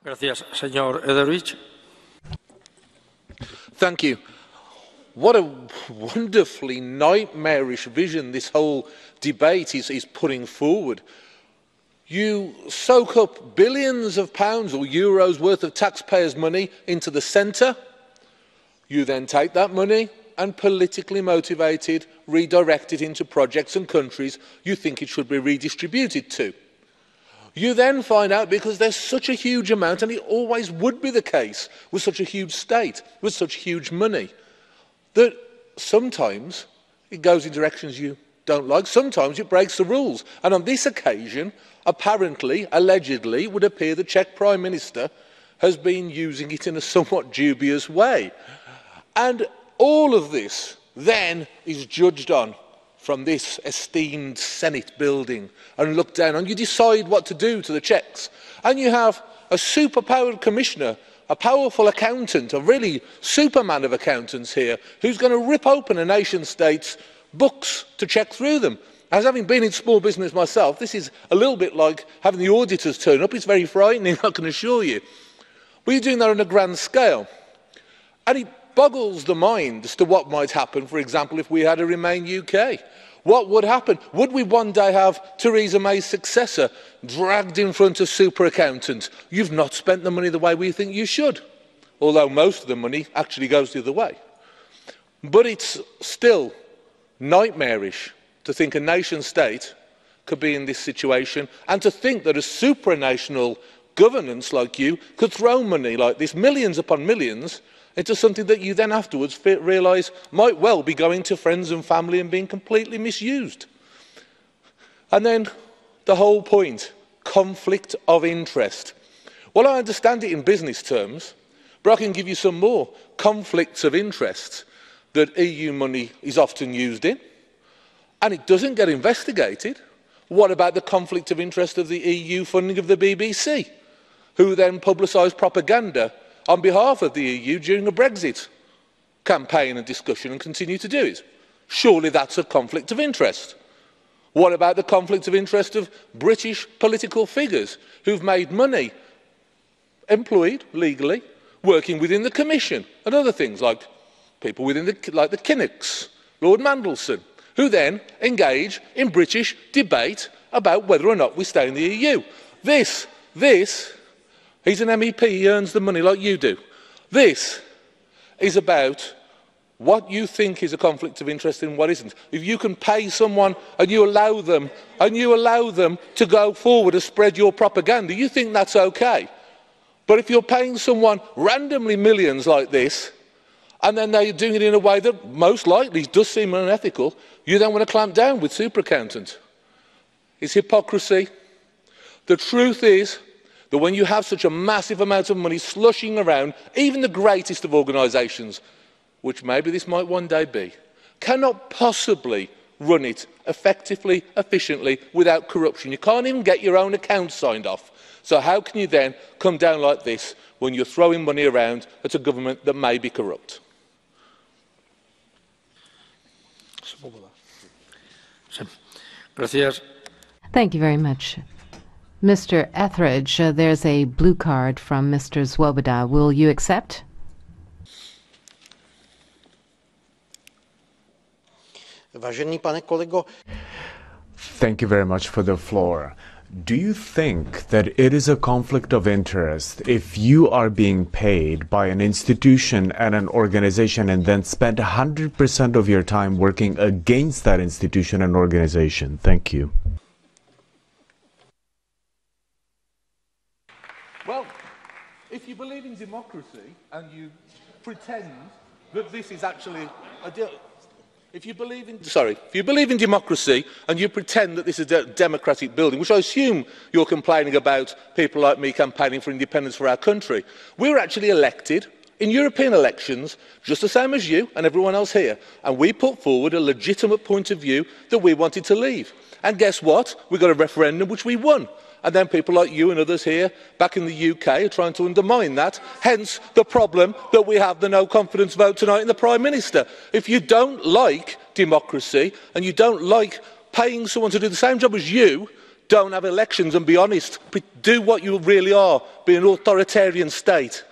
Gracias, señor Etheridge. Thank you. What a wonderfully nightmarish vision this whole debate is putting forward. You soak up billions of pounds or euros worth of taxpayers' money into the centre. You then take that money and politically motivated redirect it into projects and countries you think it should be redistributed to. You then find out, because there's such a huge amount, and it always would be the case with such a huge state, with such huge money, that sometimes it goes in directions you don't like, sometimes it breaks the rules. And on this occasion, apparently, allegedly, it would appear the Czech Prime Minister has been using it in a somewhat dubious way. And all of this then is judged on from this esteemed Senate building and looked down on. You decide what to do to the Czechs. And you have a superpowered commissioner, a powerful accountant, a really superman of accountants here, who's going to rip open a nation-state's books to check through them. As having been in small business myself, this is a little bit like having the auditors turn up. It's very frightening, I can assure you. But you're doing that on a grand scale. And it boggles the mind as to what might happen, for example, if we had a Remain UK. What would happen? Would we one day have Theresa May's successor dragged in front of super accountants? You've not spent the money the way we think you should, although most of the money actually goes the other way. But it's still nightmarish to think a nation state could be in this situation, and to think that a supranational governance like you could throw money like this, millions upon millions, into something that you then afterwards realise might well be going to friends and family and being completely misused. And then the whole point, conflict of interest. Well, I understand it in business terms, but I can give you some more conflicts of interest that EU money is often used in, and it doesn't get investigated. What about the conflict of interest of the EU funding of the BBC, who then publicise propaganda on behalf of the EU during a Brexit campaign and discussion and continue to do it? Surely that's a conflict of interest. What about the conflict of interest of British political figures who've made money, employed legally, working within the Commission and other things, like people within like the Kinnocks, Lord Mandelson, who then engage in British debate about whether or not we stay in the EU? He's an MEP, he earns the money like you do. This is about what you think is a conflict of interest and what isn't. If you can pay someone and you allow them to go forward and spread your propaganda, you think that's okay. But if you're paying someone randomly millions like this, and then they're doing it in a way that most likely does seem unethical, you then want to clamp down with super accountant. It's hypocrisy. The truth is that when you have such a massive amount of money slushing around, even the greatest of organisations, which maybe this might one day be, cannot possibly run it effectively, efficiently, without corruption. You can't even get your own accounts signed off. So how can you then come down like this when you're throwing money around at a government that may be corrupt? Thank you very much. Mr. Etheridge, there's a blue card from Mr. SVOBODA. Will you accept? Vážený pane kolego. Thank you very much for the floor. Do you think that it is a conflict of interest if you are being paid by an institution and an organization and then spend 100% of your time working against that institution and organization? Thank you. Well, if you believe in democracy and you pretend that this is actually if you believe in democracy and you pretend that this is a democratic building, which I assume you're complaining about people like me campaigning for independence for our country, we were actually elected in European elections just the same as you and everyone else here, and we put forward a legitimate point of view that we wanted to leave. And guess what? We got a referendum which we won. And then people like you and others here back in the UK are trying to undermine that, hence the problem that we have the no confidence vote tonight in the Prime Minister. If you don't like democracy and you don't like paying someone to do the same job as you, don't have elections and be honest. Do what you really are, be an authoritarian state.